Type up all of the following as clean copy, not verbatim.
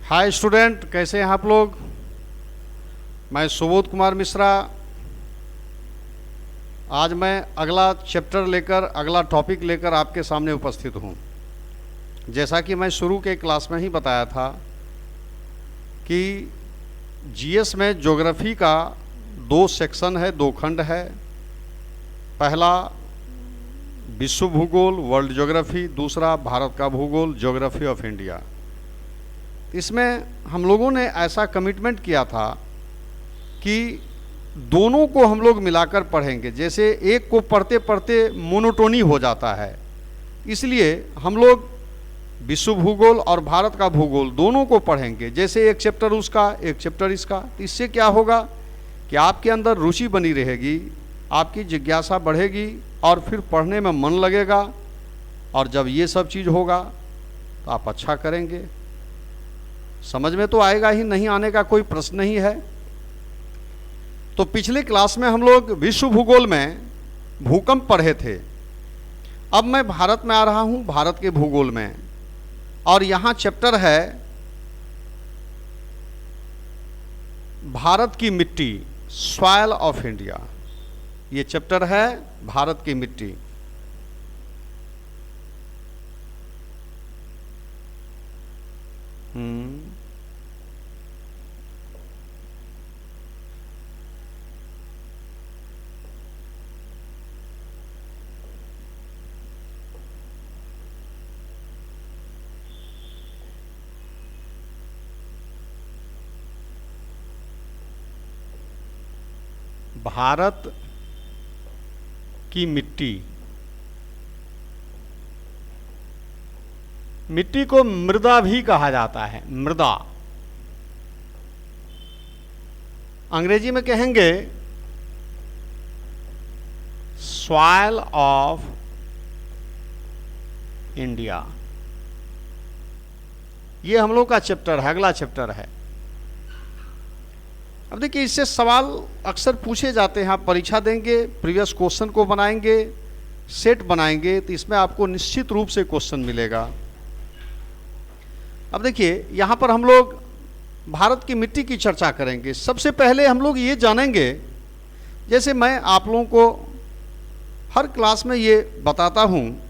Hi student, कैसे हैं आप लोग। मैं सुबोध कुमार मिश्रा। आज मैं अगला चैप्टर लेकर, अगला टॉपिक लेकर आपके सामने उपस्थित हूँ। जैसा कि मैं शुरू के क्लास में ही बताया था कि जीएस में ज्योग्राफी का दो सेक्शन है, दो खंड है। पहला विश्व भूगोल वर्ल्ड ज्योग्राफी, दूसरा भारत का भूगोल ज्योग्राफी ऑफ इंडिया। इसमें हम लोगों ने ऐसा कमिटमेंट किया था कि दोनों को हम लोग मिलाकर पढ़ेंगे। जैसे एक को पढ़ते पढ़ते मोनोटोनी हो जाता है, इसलिए हम लोग विश्व भूगोल और भारत का भूगोल दोनों को पढ़ेंगे। जैसे एक चैप्टर उसका, एक चैप्टर इसका। तो इससे क्या होगा कि आपके अंदर रुचि बनी रहेगी, आपकी जिज्ञासा बढ़ेगी और फिर पढ़ने में मन लगेगा। और जब ये सब चीज़ होगा तो आप अच्छा करेंगे। समझ में तो आएगा ही, नहीं आने का कोई प्रश्न नहीं है। तो पिछले क्लास में हम लोग विश्व भूगोल में भूकंप पढ़े थे। अब मैं भारत में आ रहा हूँ, भारत के भूगोल में, और यहाँ चैप्टर है भारत की मिट्टी, सॉइल ऑफ इंडिया। ये चैप्टर है भारत की मिट्टी। भारत की मिट्टी। मिट्टी को मृदा भी कहा जाता है, मृदा। अंग्रेजी में कहेंगे सॉइल ऑफ इंडिया। ये हम लोग का चैप्टर है, अगला चैप्टर है। अब देखिए, इससे सवाल अक्सर पूछे जाते हैं। आप परीक्षा देंगे, प्रीवियस क्वेश्चन को बनाएंगे, सेट बनाएंगे, तो इसमें आपको निश्चित रूप से क्वेश्चन मिलेगा। अब देखिए, यहाँ पर हम लोग भारत की मिट्टी की चर्चा करेंगे। सबसे पहले हम लोग ये जानेंगे, जैसे मैं आप लोगों को हर क्लास में ये बताता हूँ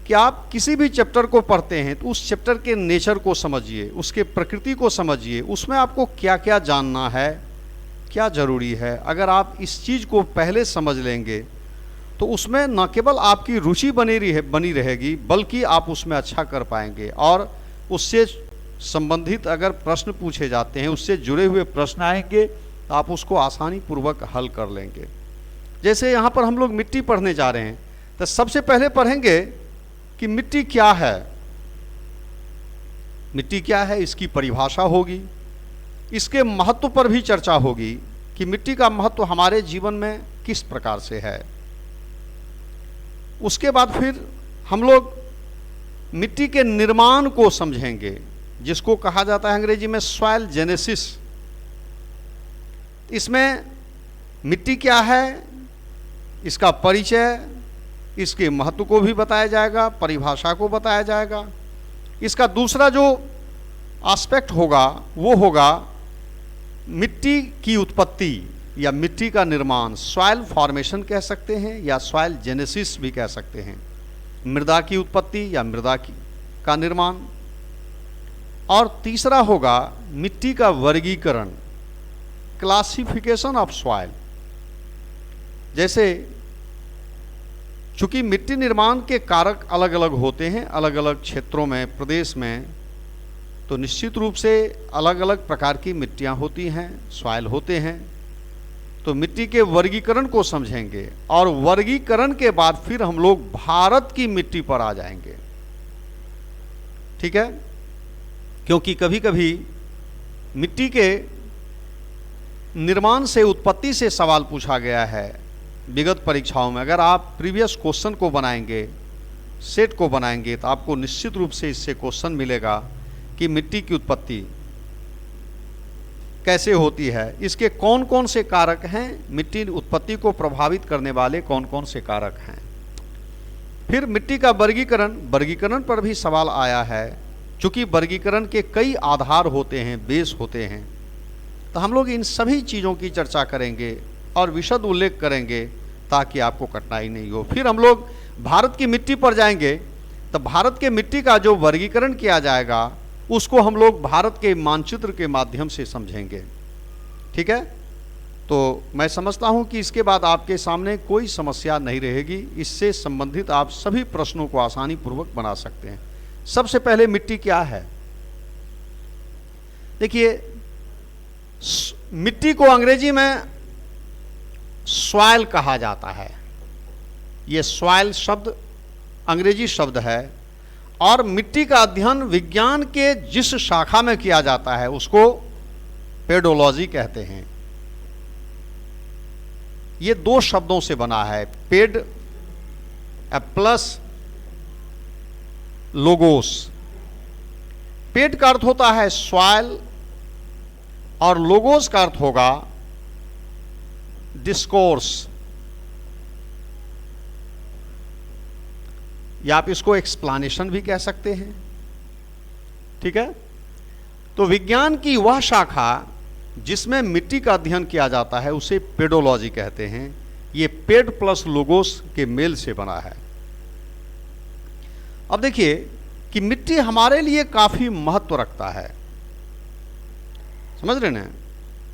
कि आप किसी भी चैप्टर को पढ़ते हैं तो उस चैप्टर के नेचर को समझिए, उसके प्रकृति को समझिए, उसमें आपको क्या क्या जानना है, क्या ज़रूरी है। अगर आप इस चीज़ को पहले समझ लेंगे तो उसमें न केवल आपकी रुचि बनी रहेगी, बल्कि आप उसमें अच्छा कर पाएंगे। और उससे संबंधित अगर प्रश्न पूछे जाते हैं, उससे जुड़े हुए प्रश्न आएंगे तो आप उसको आसानी पूर्वक हल कर लेंगे। जैसे यहाँ पर हम लोग मिट्टी पढ़ने जा रहे हैं, तो सबसे पहले पढ़ेंगे कि मिट्टी क्या है। मिट्टी क्या है, इसकी परिभाषा होगी। इसके महत्व पर भी चर्चा होगी कि मिट्टी का महत्व हमारे जीवन में किस प्रकार से है। उसके बाद फिर हम लोग मिट्टी के निर्माण को समझेंगे, जिसको कहा जाता है अंग्रेजी में सॉइल जेनेसिस। इसमें मिट्टी क्या है, इसका परिचय, इसके महत्व को भी बताया जाएगा, परिभाषा को बताया जाएगा। इसका दूसरा जो एस्पेक्ट होगा वो होगा मिट्टी की उत्पत्ति या मिट्टी का निर्माण। सॉइल फॉर्मेशन कह सकते हैं या सॉइल जेनेसिस भी कह सकते हैं। मृदा की उत्पत्ति या मृदा का निर्माण। और तीसरा होगा मिट्टी का वर्गीकरण, क्लासिफिकेशन ऑफ सॉइल। जैसे चूँकि मिट्टी निर्माण के कारक अलग अलग होते हैं अलग अलग क्षेत्रों में, प्रदेश में, तो निश्चित रूप से अलग अलग प्रकार की मिट्टियाँ होती हैं, सॉइल होते हैं। तो मिट्टी के वर्गीकरण को समझेंगे और वर्गीकरण के बाद फिर हम लोग भारत की मिट्टी पर आ जाएंगे। ठीक है, क्योंकि कभी कभी मिट्टी के निर्माण से, उत्पत्ति से सवाल पूछा गया है विगत परीक्षाओं में। अगर आप प्रीवियस क्वेश्चन को बनाएंगे, सेट को बनाएंगे, तो आपको निश्चित रूप से इससे क्वेश्चन मिलेगा कि मिट्टी की उत्पत्ति कैसे होती है, इसके कौन कौन से कारक हैं, मिट्टी उत्पत्ति को प्रभावित करने वाले कौन कौन से कारक हैं। फिर मिट्टी का वर्गीकरण पर भी सवाल आया है। चूंकि वर्गीकरण के कई आधार होते हैं, बेस होते हैं, तो हम लोग इन सभी चीज़ों की चर्चा करेंगे और विशद उल्लेख करेंगे ताकि आपको कठिनाई नहीं हो। फिर हम लोग भारत की मिट्टी पर जाएंगे, तो भारत के मिट्टी का जो वर्गीकरण किया जाएगा उसको हम लोग भारत के मानचित्र के माध्यम से समझेंगे। ठीक है, तो मैं समझता हूं कि इसके बाद आपके सामने कोई समस्या नहीं रहेगी। इससे संबंधित आप सभी प्रश्नों को आसानी पूर्वक बना सकते हैं। सबसे पहले मिट्टी क्या है? देखिए, मिट्टी को अंग्रेजी में सॉइल कहा जाता है। यह सॉइल शब्द अंग्रेजी शब्द है और मिट्टी का अध्ययन विज्ञान के जिस शाखा में किया जाता है उसको पेडोलॉजी कहते हैं। ये दो शब्दों से बना है, पेड प्लस लोगोस। पेड का अर्थ होता है सॉइल और लोगोस का अर्थ होगा डिस्कोर्स, या आप इसको एक्सप्लेनेशन भी कह सकते हैं। ठीक है, तो विज्ञान की वह शाखा जिसमें मिट्टी का अध्ययन किया जाता है उसे पेडोलॉजी कहते हैं। ये पेड प्लस लोगोस के मेल से बना है। अब देखिए कि मिट्टी हमारे लिए काफी महत्व रखता है, समझ रहे ना?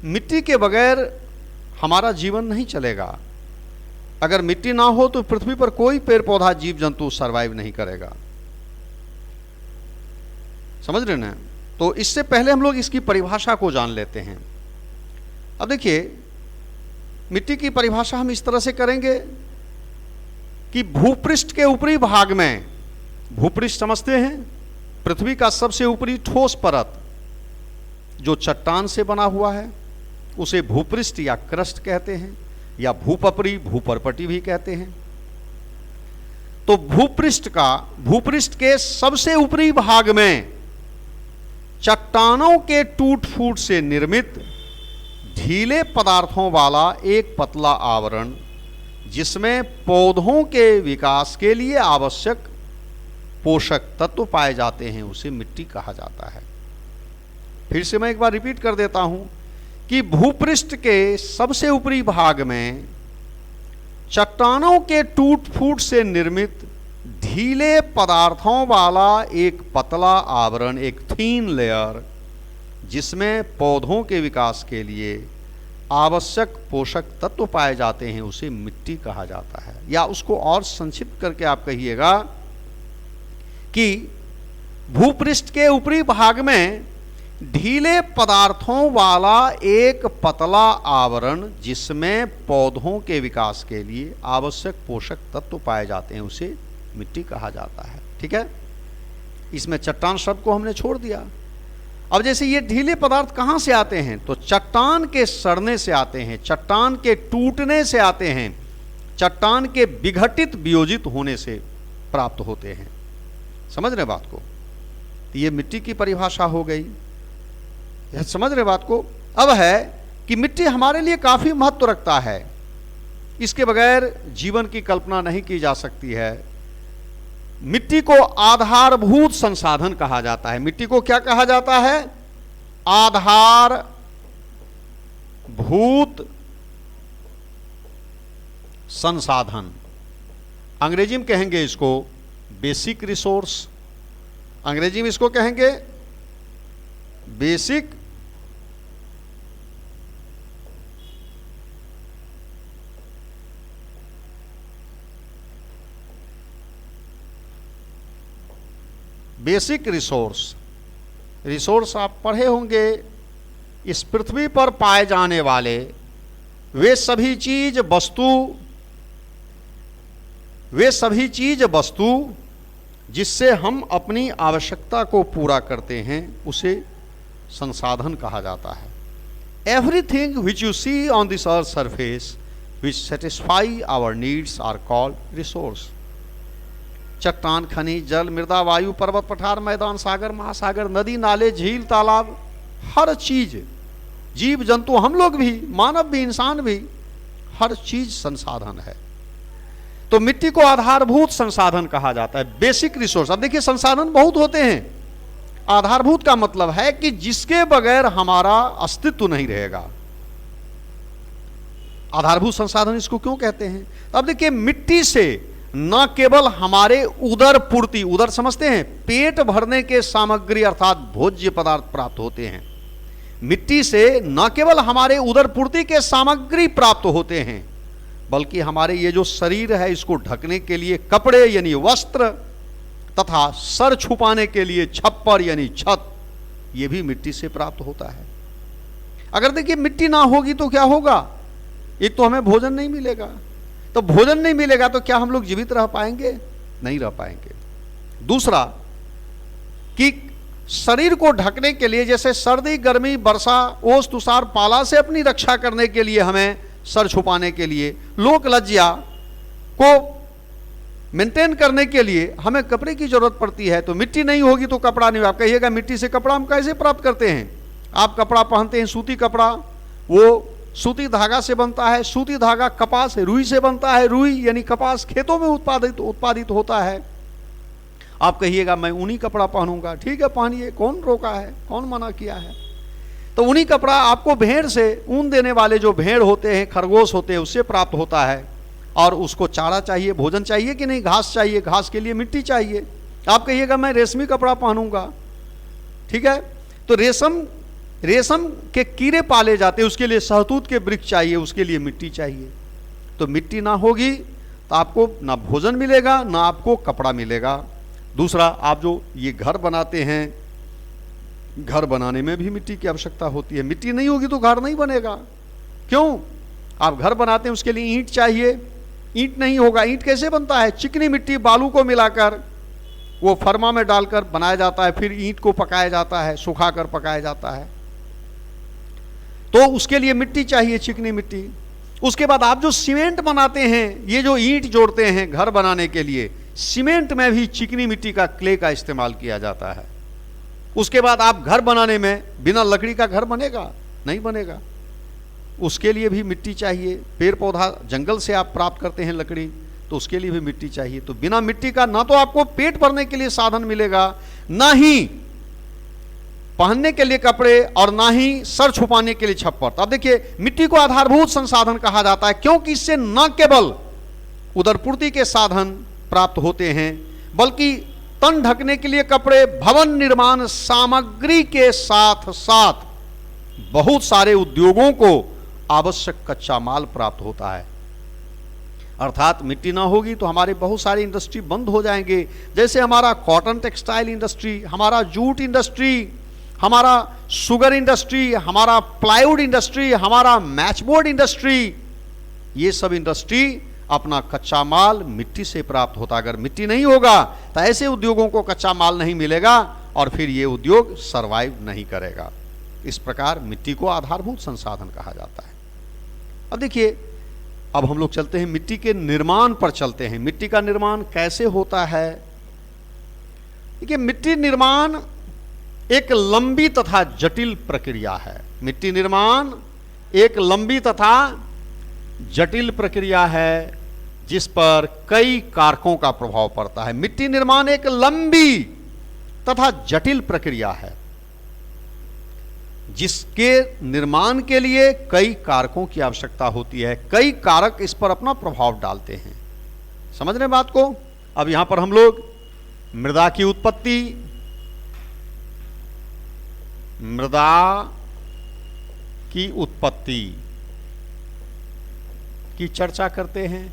मिट्टी के बगैर हमारा जीवन नहीं चलेगा। अगर मिट्टी ना हो तो पृथ्वी पर कोई पेड़ पौधा जीव जंतु सरवाइव नहीं करेगा, समझ रहे ना? तो इससे पहले हम लोग इसकी परिभाषा को जान लेते हैं। अब देखिए, मिट्टी की परिभाषा हम इस तरह से करेंगे कि भूपृष्ठ के ऊपरी भाग में, भूपृष्ठ समझते हैं, पृथ्वी का सबसे ऊपरी ठोस परत जो चट्टान से बना हुआ है उसे भूपृष्ठ या क्रस्ट कहते हैं, या भूपपरी, भूपरपटी भी कहते हैं। तो भूपृष्ठ के सबसे ऊपरी भाग में चट्टानों के टूट फूट से निर्मित ढीले पदार्थों वाला एक पतला आवरण, जिसमें पौधों के विकास के लिए आवश्यक पोषक तत्व पाए जाते हैं, उसे मिट्टी कहा जाता है। फिर से मैं एक बार रिपीट कर देता हूं कि भूपृष्ठ के सबसे ऊपरी भाग में चट्टानों के टूट फूट से निर्मित ढीले पदार्थों वाला एक पतला आवरण, एक थीन लेयर, जिसमें पौधों के विकास के लिए आवश्यक पोषक तत्व पाए जाते हैं, उसे मिट्टी कहा जाता है। या उसको और संक्षिप्त करके आप कहिएगा कि भूपृष्ठ के ऊपरी भाग में ढीले पदार्थों वाला एक पतला आवरण, जिसमें पौधों के विकास के लिए आवश्यक पोषक तत्व पाए जाते हैं, उसे मिट्टी कहा जाता है। ठीक है, इसमें चट्टान शब्द को हमने छोड़ दिया। अब जैसे ये ढीले पदार्थ कहां से आते हैं, तो चट्टान के सड़ने से आते हैं, चट्टान के टूटने से आते हैं, चट्टान के विघटित वियोजित होने से प्राप्त होते हैं। समझ रहे बात को? ये मिट्टी की परिभाषा हो गई, यह समझ रहे बात को? अब है कि मिट्टी हमारे लिए काफी महत्व रखता है, इसके बगैर जीवन की कल्पना नहीं की जा सकती है। मिट्टी को आधारभूत संसाधन कहा जाता है। मिट्टी को क्या कहा जाता है? आधारभूत संसाधन। अंग्रेजी में कहेंगे इसको बेसिक रिसोर्स, अंग्रेजी में इसको कहेंगे बेसिक बेसिक रिसोर्स। रिसोर्स आप पढ़े होंगे, इस पृथ्वी पर पाए जाने वाले वे सभी चीज वस्तु जिससे हम अपनी आवश्यकता को पूरा करते हैं, उसे संसाधन कहा जाता है। Everything which you see on this earth surface which satisfy our needs are called resource. चट्टान, खनिज, जल, मृदा, वायु, पर्वत, पठार, मैदान, सागर, महासागर, नदी, नाले, झील, तालाब, हर चीज, जीव जंतु, हम लोग भी, मानव भी, इंसान भी, हर चीज संसाधन है। तो मिट्टी को आधारभूत संसाधन कहा जाता है, बेसिक रिसोर्स। अब देखिए, संसाधन बहुत होते हैं। आधारभूत का मतलब है कि जिसके बगैर हमारा अस्तित्व नहीं रहेगा। आधारभूत संसाधन इसको क्यों कहते हैं? अब देखिए, मिट्टी से न केवल हमारे उदर पूर्ति, उदर समझते हैं, पेट भरने के सामग्री अर्थात भोज्य पदार्थ प्राप्त होते हैं। मिट्टी से न केवल हमारे उदर पूर्ति के सामग्री प्राप्त होते हैं, बल्कि हमारे ये जो शरीर है इसको ढकने के लिए कपड़े यानी वस्त्र तथा सर छुपाने के लिए छप्पर यानी छत, ये भी मिट्टी से प्राप्त होता है। अगर देखिए मिट्टी ना होगी तो क्या होगा? एक तो हमें भोजन नहीं मिलेगा, तो भोजन नहीं मिलेगा तो क्या हम लोग जीवित रह पाएंगे? नहीं रह पाएंगे। दूसरा कि शरीर को ढकने के लिए, जैसे सर्दी गर्मी वर्षा ओस तुषार पाला से अपनी रक्षा करने के लिए हमें सर छुपाने के लिए, लोक लज्जा को मेंटेन करने के लिए हमें कपड़े की जरूरत पड़ती है। तो मिट्टी नहीं होगी तो कपड़ा नहीं। आप कहिएगा मिट्टी से कपड़ा हम कैसे प्राप्त करते हैं? आप कपड़ा पहनते हैं सूती कपड़ा, वो सूती धागा से बनता है। सूती धागा कपास रुई से बनता है। रुई यानी कपास खेतों में उत्पादित होता है। आप कहिएगा मैं ऊनी कपड़ा पहनूंगा, ठीक है पहनिए, कौन रोका है, कौन मना किया है? तो ऊनी कपड़ा आपको भेड़ से, ऊन देने वाले जो भेड़ होते हैं, खरगोश होते हैं, उससे प्राप्त होता है। और उसको चारा चाहिए, भोजन चाहिए कि नहीं? घास चाहिए, घास के लिए मिट्टी चाहिए। आप कहिएगा मैं रेशमी कपड़ा पहनूंगा, ठीक है, तो रेशम के कीड़े पाले जाते हैं, उसके लिए शहतूत के वृक्ष चाहिए, उसके लिए मिट्टी चाहिए। तो मिट्टी ना होगी तो आपको ना भोजन मिलेगा ना आपको कपड़ा मिलेगा। दूसरा, आप जो ये घर बनाते हैं, घर बनाने में भी मिट्टी की आवश्यकता होती है। मिट्टी नहीं होगी तो घर नहीं बनेगा। क्यों? आप घर बनाते हैं उसके लिए ईंट चाहिए, ईंट नहीं होगा। ईंट कैसे बनता है? चिकनी मिट्टी बालू को मिलाकर वो फरमा में डालकर बनाया जाता है, फिर ईंट को पकाया जाता है, सुखाकर पकाया जाता है। तो उसके लिए मिट्टी चाहिए, चिकनी मिट्टी। उसके बाद आप जो सीमेंट बनाते हैं, ये जो ईंट जोड़ते हैं घर बनाने के लिए, सीमेंट में भी चिकनी मिट्टी का, क्ले का इस्तेमाल किया जाता है। उसके बाद आप घर बनाने में बिना लकड़ी का घर बनेगा? नहीं बनेगा। उसके लिए भी मिट्टी चाहिए। पेड़ पौधा जंगल से आप प्राप्त करते हैं लकड़ी, तो उसके लिए भी मिट्टी चाहिए। तो बिना मिट्टी का ना तो आपको पेट भरने के लिए साधन मिलेगा, ना ही पहनने के लिए कपड़े, और ना ही सर छुपाने के लिए छप्पर। तो अब देखिए, मिट्टी को आधारभूत संसाधन कहा जाता है क्योंकि इससे न केवल उदरपूर्ति के साधन प्राप्त होते हैं, बल्कि तन ढकने के लिए कपड़े, भवन निर्माण सामग्री के साथ साथ बहुत सारे उद्योगों को आवश्यक कच्चा माल प्राप्त होता है। अर्थात मिट्टी ना होगी तो हमारे बहुत सारे इंडस्ट्री बंद हो जाएंगे। जैसे हमारा कॉटन टेक्सटाइल इंडस्ट्री, हमारा जूट इंडस्ट्री, हमारा शुगर इंडस्ट्री, हमारा प्लाईवुड इंडस्ट्री, हमारा मैचबोर्ड इंडस्ट्री, ये सब इंडस्ट्री अपना कच्चा माल मिट्टी से प्राप्त होता। अगर मिट्टी नहीं होगा तो ऐसे उद्योगों को कच्चा माल नहीं मिलेगा और फिर ये उद्योग सरवाइव नहीं करेगा। इस प्रकार मिट्टी को आधारभूत संसाधन कहा जाता है। अब देखिए, अब हम लोग चलते हैं मिट्टी के निर्माण पर चलते हैं। मिट्टी का निर्माण कैसे होता है? देखिए, मिट्टी निर्माण एक लंबी तथा जटिल प्रक्रिया है। मिट्टी निर्माण एक लंबी तथा जटिल प्रक्रिया है जिस पर कई कारकों का प्रभाव पड़ता है। मिट्टी निर्माण एक लंबी तथा जटिल प्रक्रिया है जिसके निर्माण के लिए कई कारकों की आवश्यकता होती है। कई कारक इस पर अपना प्रभाव डालते हैं। समझ रहे बात को? अब यहां पर हम लोग मृदा की उत्पत्ति, मृदा की उत्पत्ति की चर्चा करते हैं।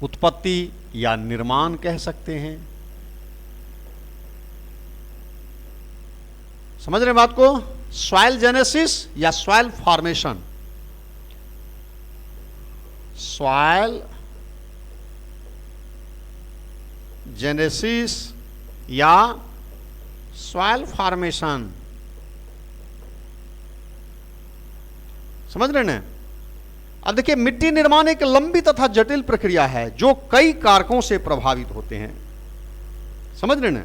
उत्पत्ति या निर्माण कह सकते हैं। समझ रहे बात को? सॉइल जेनेसिस या सॉइल फॉर्मेशन। सॉइल जेनेसिस या सॉइल फॉर्मेशन, समझ रहे ना? अब देखिए, मिट्टी निर्माण एक लंबी तथा जटिल प्रक्रिया है जो कई कारकों से प्रभावित होते हैं। समझ रहे ना?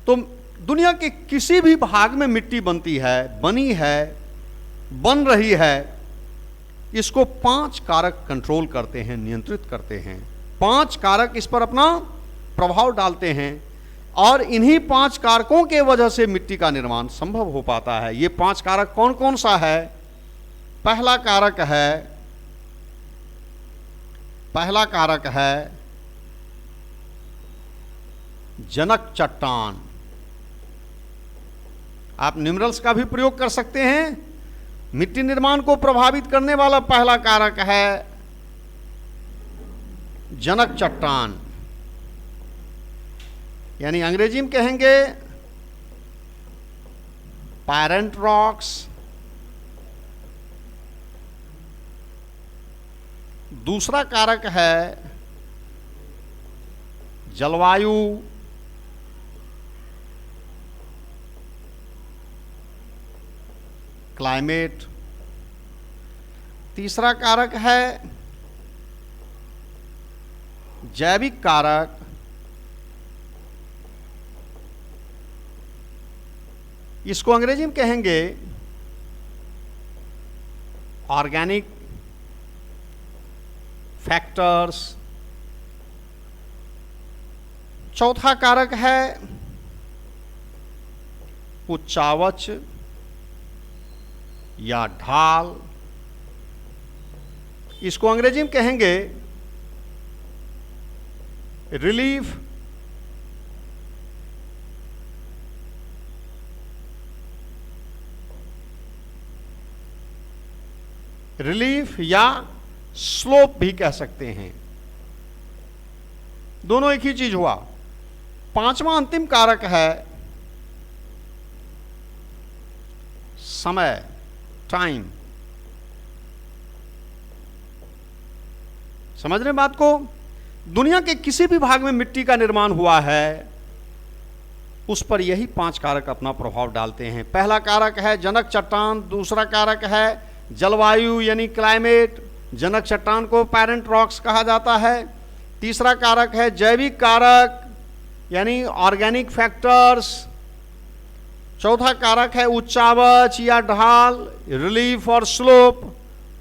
तो दुनिया के किसी भी भाग में मिट्टी बनती है, बनी है, बन रही है, इसको 5 कारक कंट्रोल करते हैं, नियंत्रित करते हैं। 5 कारक इस पर अपना प्रभाव डालते हैं। और इन्हीं 5 कारकों के वजह से मिट्टी का निर्माण संभव हो पाता है। ये 5 कारक कौन कौन सा है? पहला कारक है जनक चट्टान। आप न्यूमेरल्स का भी प्रयोग कर सकते हैं। मिट्टी निर्माण को प्रभावित करने वाला पहला कारक है जनक चट्टान, यानी अंग्रेजी में कहेंगे पैरेंट रॉक्स। दूसरा कारक है जलवायु, क्लाइमेट। तीसरा कारक है जैविक कारक, इसको अंग्रेजी में कहेंगे ऑर्गेनिक फैक्टर्स। चौथा कारक है उच्चावच या ढाल, इसको अंग्रेजी में कहेंगे रिलीफ। या स्लोप भी कह सकते हैं, दोनों एक ही चीज हुआ। पांचवा अंतिम कारक है समय, टाइम। समझ रहे हैं बात को? दुनिया के किसी भी भाग में मिट्टी का निर्माण हुआ है, उस पर यही 5 कारक अपना प्रभाव डालते हैं। पहला कारक है जनक चट्टान, दूसरा कारक है जलवायु यानी क्लाइमेट, जनक चट्टान को पैरेंट रॉक्स कहा जाता है। तीसरा कारक है जैविक कारक यानी ऑर्गेनिक फैक्टर्स। चौथा कारक है उच्चावच या ढाल, रिलीफ और स्लोप।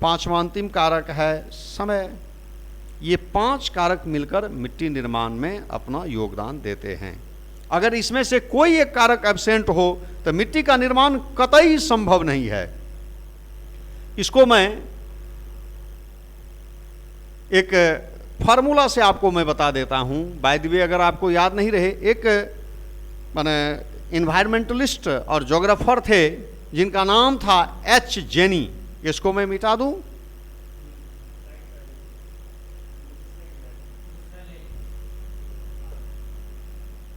पांचवा अंतिम कारक है समय। ये 5 कारक मिलकर मिट्टी निर्माण में अपना योगदान देते हैं। अगर इसमें से कोई एक कारक एब्सेंट हो तो मिट्टी का निर्माण कतई संभव नहीं है। इसको मैं एक फार्मूला से आपको मैं बता देता हूं। बाय द वे, अगर आपको याद नहीं रहे, एक माने इन्वायरमेंटलिस्ट और ज्योग्राफर थे जिनका नाम था एच जेनी। इसको मैं मिटा दूं?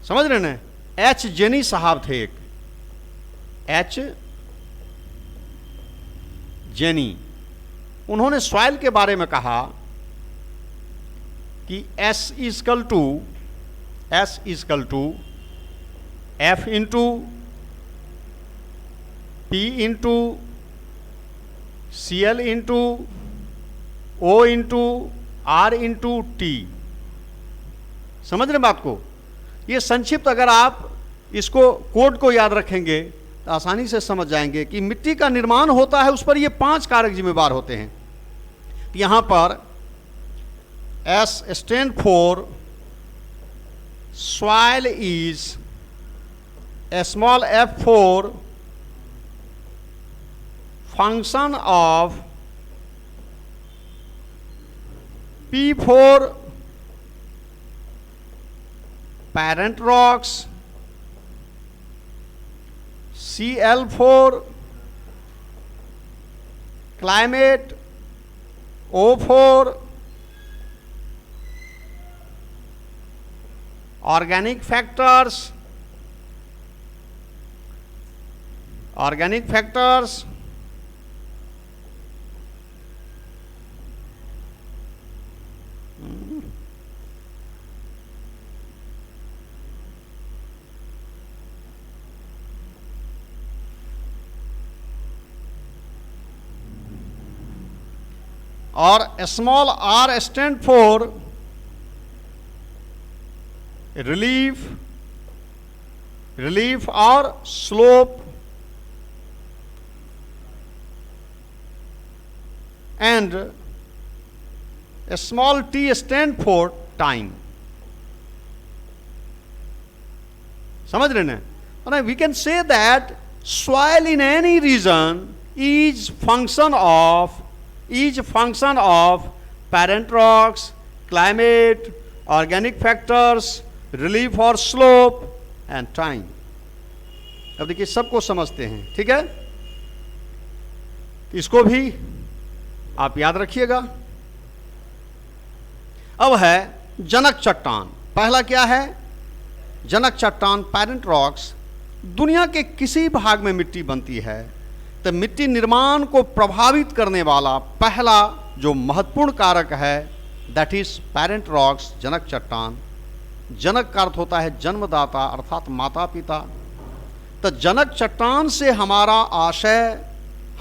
समझ रहे ना? एच जेनी साहब थे एक, एच जेनी। उन्होंने सॉइल के बारे में कहा कि S equal to F into P into CL into O into R into T। समझ रहे बात को? ये संक्षिप्त अगर आप इसको कोड को याद रखेंगे तो आसानी से समझ जाएंगे कि मिट्टी का निर्माण होता है, उस पर ये 5 कारक जिम्मेदार होते हैं। यहां पर S stand for soil is, small f for function of, P for parent rocks, CL for climate, O for organic factors, और small r stand for relief और slope, and small t stand for time. समझ रहे ना? We can say that soil in any region is function of parent rocks, climate, organic factors, relief और slope and time. अब देखिए सबको समझते हैं, ठीक है? इसको भी आप याद रखिएगा। अब है जनक चट्टान। पहला क्या है? जनक चट्टान, पेरेंट रॉक्स। दुनिया के किसी भाग में मिट्टी बनती है तो मिट्टी निर्माण को प्रभावित करने वाला पहला जो महत्वपूर्ण कारक है दैट इज पेरेंट रॉक्स, जनक चट्टान। जनक का अर्थ होता है जन्मदाता अर्थात माता पिता। तो जनक चट्टान से हमारा आशय,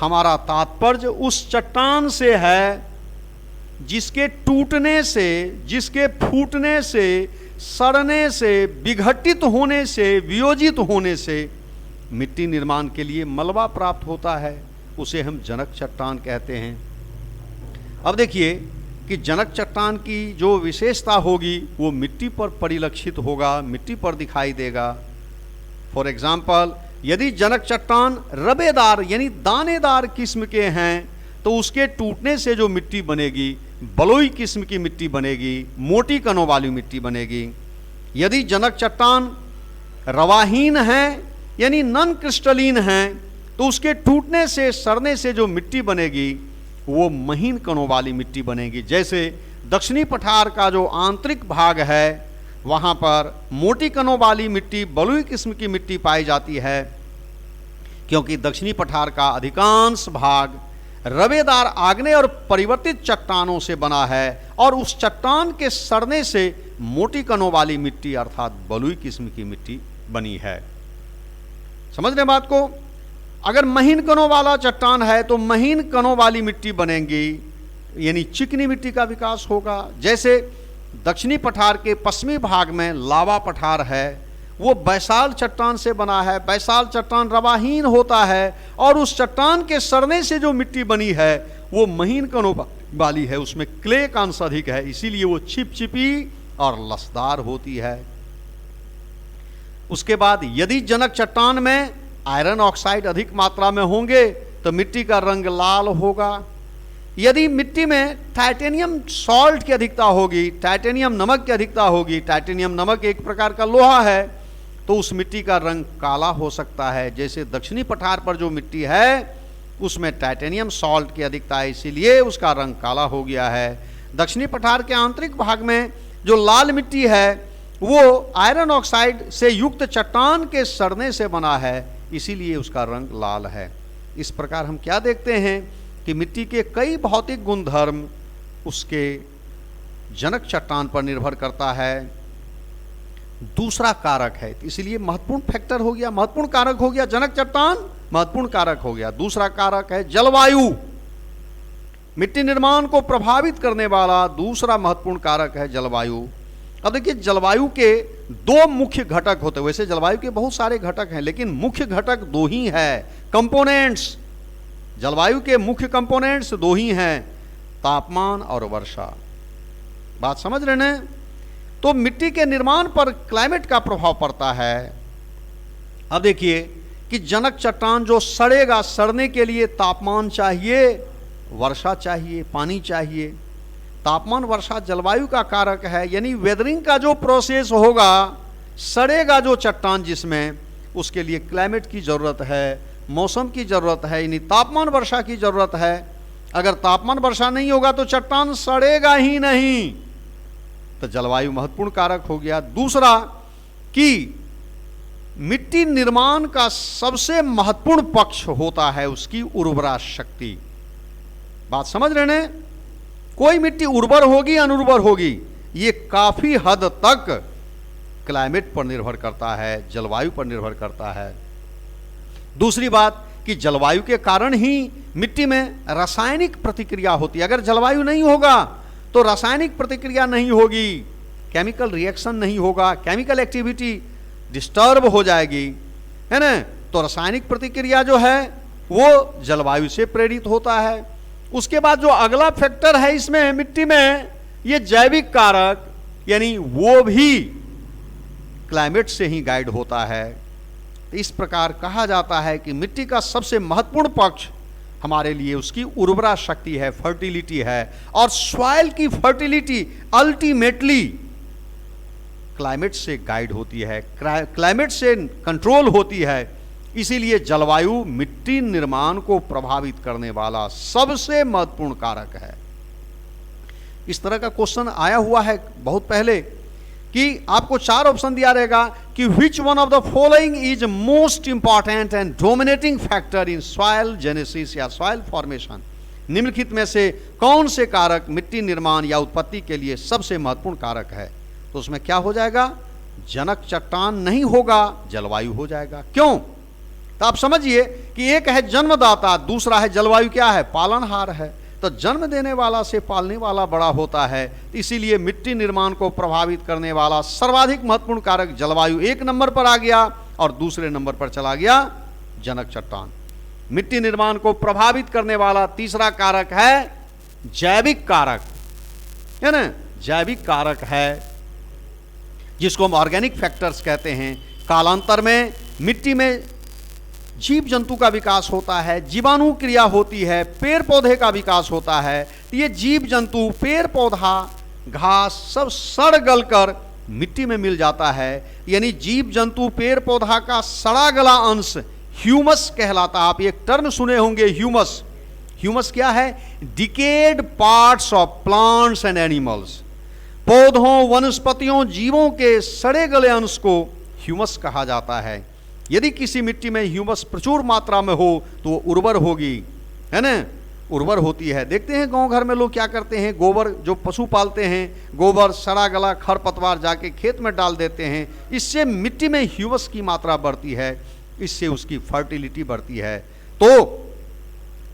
हमारा तात्पर्य उस चट्टान से है जिसके टूटने से, जिसके फूटने से, सड़ने से, विघटित होने से, वियोजित होने से मिट्टी निर्माण के लिए मलबा प्राप्त होता है, उसे हम जनक चट्टान कहते हैं। अब देखिए कि जनक चट्टान की जो विशेषता होगी वो मिट्टी पर परिलक्षित होगा, मिट्टी पर दिखाई देगा। फॉर एग्जाम्पल, यदि जनक चट्टान रबेदार यानी दानेदार किस्म के हैं तो उसके टूटने से जो मिट्टी बनेगी बलुई किस्म की मिट्टी बनेगी, मोटी कणों वाली मिट्टी बनेगी। यदि जनक चट्टान रवाहीन है यानी नॉन क्रिस्टलीन है तो उसके टूटने से, सड़ने से जो मिट्टी बनेगी वो महीन कणों वाली मिट्टी बनेगी। जैसे दक्षिणी पठार का जो आंतरिक भाग है वहाँ पर मोटी कणों वाली मिट्टी, बलुई किस्म की मिट्टी पाई जाती है, क्योंकि दक्षिणी पठार का अधिकांश भाग रवेदार आग्नेय और परिवर्तित चट्टानों से बना है और उस चट्टान के सड़ने से मोटी कणों वाली मिट्टी अर्थात बलुई किस्म की मिट्टी बनी है। समझ रहे बात को? अगर महीन कणों वाला चट्टान है तो महीन कणों वाली मिट्टी बनेगी, यानी चिकनी मिट्टी का विकास होगा। जैसे दक्षिणी पठार के पश्चिमी भाग में लावा पठार है, वो बैसाल चट्टान से बना है। बैसाल चट्टान रवाहीन होता है और उस चट्टान के सड़ने से जो मिट्टी बनी है वो महीन कणों वाली है, उसमें क्ले का अंश अधिक है, इसीलिए वो चिपचिपी और लसदार होती है। उसके बाद यदि जनक चट्टान में आयरन ऑक्साइड अधिक मात्रा में होंगे तो मिट्टी का रंग लाल होगा। यदि मिट्टी में टाइटेनियम सॉल्ट की अधिकता होगी, टाइटेनियम नमक की अधिकता होगी, टाइटेनियम नमक एक प्रकार का लोहा है, तो उस मिट्टी का रंग काला हो सकता है। जैसे दक्षिणी पठार पर जो मिट्टी है उसमें टाइटेनियम सॉल्ट की अधिकता है, इसीलिए उसका रंग काला हो गया है। दक्षिणी पठार के आंतरिक भाग में जो लाल मिट्टी है वो आयरन ऑक्साइड से युक्त चट्टान के सड़ने से बना है, इसीलिए उसका रंग लाल है। इस प्रकार हम क्या देखते हैं कि मिट्टी के कई भौतिक गुणधर्म उसके जनक चट्टान पर निर्भर करता है। दूसरा कारक है, इसलिए महत्वपूर्ण फैक्टर हो गया, महत्वपूर्ण कारक हो गया जनक चट्टान, महत्वपूर्ण कारक हो गया। दूसरा कारक है जलवायु। मिट्टी निर्माण को प्रभावित करने वाला दूसरा महत्वपूर्ण कारक है जलवायु। अब देखिए जलवायु के दो मुख्य घटक होते हैं। वैसे जलवायु के बहुत सारे घटक हैं लेकिन मुख्य घटक दो ही है, कंपोनेंट्स। जलवायु के मुख्य कंपोनेंट्स दो ही हैं, तापमान और वर्षा। बात समझ रहे हैं? तो मिट्टी के निर्माण पर क्लाइमेट का प्रभाव पड़ता है। अब देखिए कि जनक चट्टान जो सड़ेगा, सड़ने के लिए तापमान चाहिए, वर्षा चाहिए, पानी चाहिए। तापमान, वर्षा जलवायु का कारक है, यानी वेदरिंग का जो प्रोसेस होगा, सड़ेगा जो चट्टान जिसमें, उसके लिए क्लाइमेट की जरूरत है, मौसम की जरूरत है, यानी तापमान वर्षा की जरूरत है। अगर तापमान वर्षा नहीं होगा तो चट्टान सड़ेगा ही नहीं। तो जलवायु महत्वपूर्ण कारक हो गया। दूसरा कि मिट्टी निर्माण का सबसे महत्वपूर्ण पक्ष होता है उसकी उर्वरा शक्ति। बात समझ रहे हैं? कोई मिट्टी उर्वर होगी अनुर्वर होगी, ये काफी हद तक क्लाइमेट पर निर्भर करता है, जलवायु पर निर्भर करता है। दूसरी बात कि जलवायु के कारण ही मिट्टी में रासायनिक प्रतिक्रिया होती है। अगर जलवायु नहीं होगा तो रासायनिक प्रतिक्रिया नहीं होगी, केमिकल रिएक्शन नहीं होगा, केमिकल एक्टिविटी डिस्टर्ब हो जाएगी, है ना। तो रासायनिक प्रतिक्रिया जो है वो जलवायु से प्रेरित होता है। उसके बाद जो अगला फैक्टर है इसमें मिट्टी में, ये जैविक कारक, यानी वो भी क्लाइमेट से ही गाइड होता है। तो इस प्रकार कहा जाता है कि मिट्टी का सबसे महत्वपूर्ण पक्ष हमारे लिए उसकी उर्वरा शक्ति है, फर्टिलिटी है, और सॉइल की फर्टिलिटी अल्टीमेटली क्लाइमेट से गाइड होती है, क्लाइमेट से कंट्रोल होती है। इसीलिए जलवायु मिट्टी निर्माण को प्रभावित करने वाला सबसे महत्वपूर्ण कारक है। इस तरह का क्वेश्चन आया हुआ है बहुत पहले कि आपको 4 ऑप्शन दिया रहेगा कि which one of the following is most important and dominating factor in soil genesis या सॉइल फॉर्मेशन। निम्नलिखित में से कौन से कारक मिट्टी निर्माण या उत्पत्ति के लिए सबसे महत्वपूर्ण कारक है? तो उसमें क्या हो जाएगा? जनक चट्टान नहीं होगा, जलवायु हो जाएगा। क्यों? तो आप समझिए कि एक है जन्मदाता, दूसरा है जलवायु क्या है? पालनहार है। तो जन्म देने वाला से पालने वाला बड़ा होता है, इसीलिए मिट्टी निर्माण को प्रभावित करने वाला सर्वाधिक महत्वपूर्ण कारक जलवायु 1 नंबर पर आ गया और दूसरे नंबर पर चला गया जनक चट्टान। मिट्टी निर्माण को प्रभावित करने वाला तीसरा कारक है जैविक कारक, है ना? जैविक कारक है जिसको हम ऑर्गेनिक फैक्टर्स कहते हैं। कालांतर में मिट्टी में जीव जंतु का विकास होता है, जीवाणु क्रिया होती है, पेड़ पौधे का विकास होता है। ये जीव जंतु, पेड़ पौधा, घास सब सड़ गल कर मिट्टी में मिल जाता है। यानी जीव जंतु, पेड़ पौधा का सड़ा गला अंश ह्यूमस कहलाता है। आप एक टर्म सुने होंगे ह्यूमस। ह्यूमस क्या है? Decade parts of plants and animals. पौधों, वनस्पतियों, जीवों के सड़े गले अंश को ह्यूमस कहा जाता है। यदि किसी मिट्टी में ह्यूमस प्रचुर मात्रा में हो तो वो उर्वर होगी, है ना? उर्वर होती है। देखते हैं गांव घर में लोग क्या करते हैं, गोबर, जो पशु पालते हैं, गोबर सड़ा गला खरपतवार जाके खेत में डाल देते हैं। इससे मिट्टी में ह्यूमस की मात्रा बढ़ती है, इससे उसकी फर्टिलिटी बढ़ती है। तो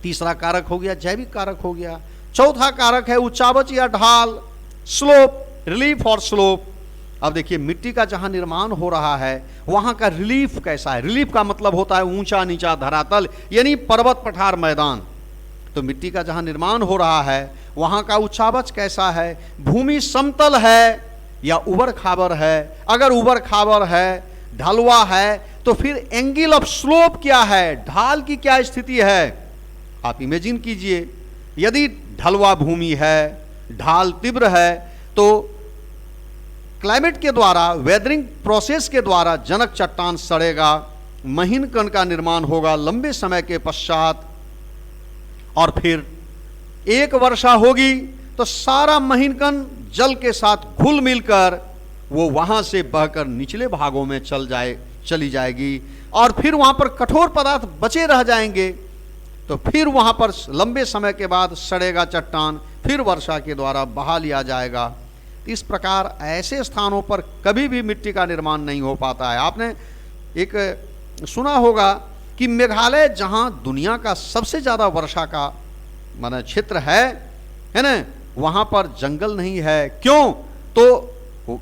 तीसरा कारक हो गया जैविक कारक हो गया। चौथा कारक है ऊंचावच या ढाल, स्लोप, रिलीफ और स्लोप। अब देखिए मिट्टी का जहां निर्माण हो रहा है वहां का रिलीफ कैसा है? रिलीफ का मतलब होता है ऊंचा नीचा धरातल, यानी पर्वत पठार मैदान। तो मिट्टी का जहां निर्माण हो रहा है वहां का ऊंचावच कैसा है? भूमि समतल है या उबड़ खाबड़ है? अगर उबड़ खाबड़ है, ढलवा है, तो फिर एंगल ऑफ स्लोप क्या है? ढाल की क्या स्थिति है? आप इमेजिन कीजिए, यदि ढलवा भूमि है, ढाल तीव्र है, तो क्लाइमेट के द्वारा, वेदरिंग प्रोसेस के द्वारा जनक चट्टान सड़ेगा, महीन कण का निर्माण होगा लंबे समय के पश्चात, और फिर एक वर्षा होगी तो सारा महीन कण जल के साथ घुल मिलकर वो वहां से बहकर निचले भागों में चली जाएगी, और फिर वहां पर कठोर पदार्थ बचे रह जाएंगे। तो फिर वहां पर लंबे समय के बाद सड़ेगा चट्टान, फिर वर्षा के द्वारा बहा लिया जाएगा। इस प्रकार ऐसे स्थानों पर कभी भी मिट्टी का निर्माण नहीं हो पाता है। आपने एक सुना होगा कि मेघालय, जहां दुनिया का सबसे ज्यादा वर्षा का माना क्षेत्र है ना, वहां पर जंगल नहीं है। क्यों? तो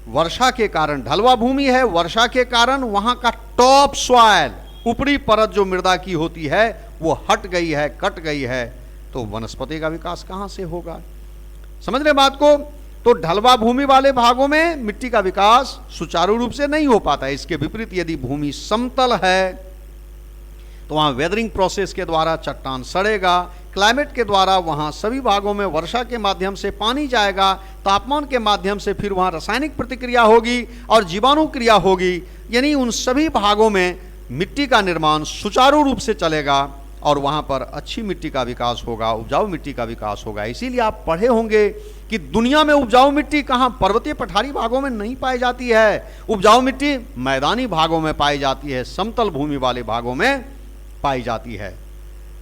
वर्षा के कारण, ढलवा भूमि है, वर्षा के कारण वहां का टॉप सॉइल, ऊपरी परत जो मृदा की होती है वो हट गई है, कट गई है। तो वनस्पति का विकास कहां से होगा? समझ रहे बात को? तो ढलवा भूमि वाले भागों में मिट्टी का विकास सुचारू रूप से नहीं हो पाता है। इसके विपरीत यदि भूमि समतल है तो वहां वेदरिंग प्रोसेस के द्वारा चट्टान सड़ेगा, क्लाइमेट के द्वारा वहां सभी भागों में वर्षा के माध्यम से पानी जाएगा, तापमान के माध्यम से फिर वहां रासायनिक प्रतिक्रिया होगी और जीवाणु क्रिया होगी। यानी उन सभी भागों में मिट्टी का निर्माण सुचारू रूप से चलेगा और वहां पर अच्छी मिट्टी का विकास होगा, उपजाऊ मिट्टी का विकास होगा। इसीलिए आप पढ़े होंगे कि दुनिया में उपजाऊ मिट्टी कहाँ? पर्वतीय पठारी भागों में नहीं पाई जाती है। उपजाऊ मिट्टी मैदानी भागों में पाई जाती है, समतल भूमि वाले भागों में पाई जाती है।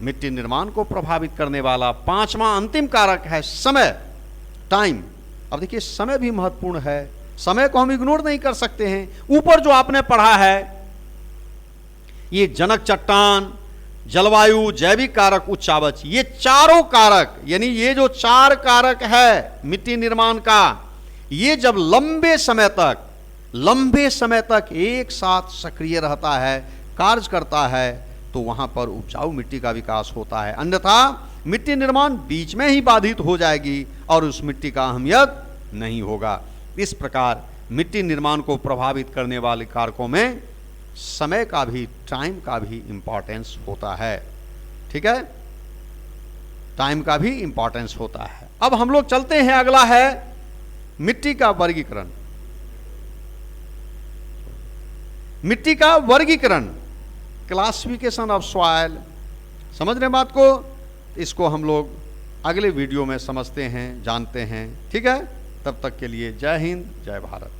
मिट्टी निर्माण को प्रभावित करने वाला पांचवा अंतिम कारक है समय, टाइम। अब देखिए समय भी महत्वपूर्ण है, समय को हम इग्नोर नहीं कर सकते हैं। ऊपर जो आपने पढ़ा है ये जनक चट्टान, जलवायु, जैविक कारक, उच्चावच, ये चारों कारक, यानी ये जो 4 कारक है मिट्टी निर्माण का, ये जब लंबे समय तक एक साथ सक्रिय रहता है, कार्य करता है, तो वहां पर उपजाऊ मिट्टी का विकास होता है। अन्यथा मिट्टी निर्माण बीच में ही बाधित हो जाएगी और उस मिट्टी का अहमियत नहीं होगा। इस प्रकार मिट्टी निर्माण को प्रभावित करने वाले कारकों में समय का भी, टाइम का भी इंपॉर्टेंस होता है। ठीक है, टाइम का भी इंपॉर्टेंस होता है। अब हम लोग चलते हैं, अगला है मिट्टी का वर्गीकरण। मिट्टी का वर्गीकरण, क्लासिफिकेशन ऑफ सॉइल। समझ रहे बात को? इसको हम लोग अगले वीडियो में समझते हैं, जानते हैं। ठीक है, तब तक के लिए जय हिंद, जय भारत।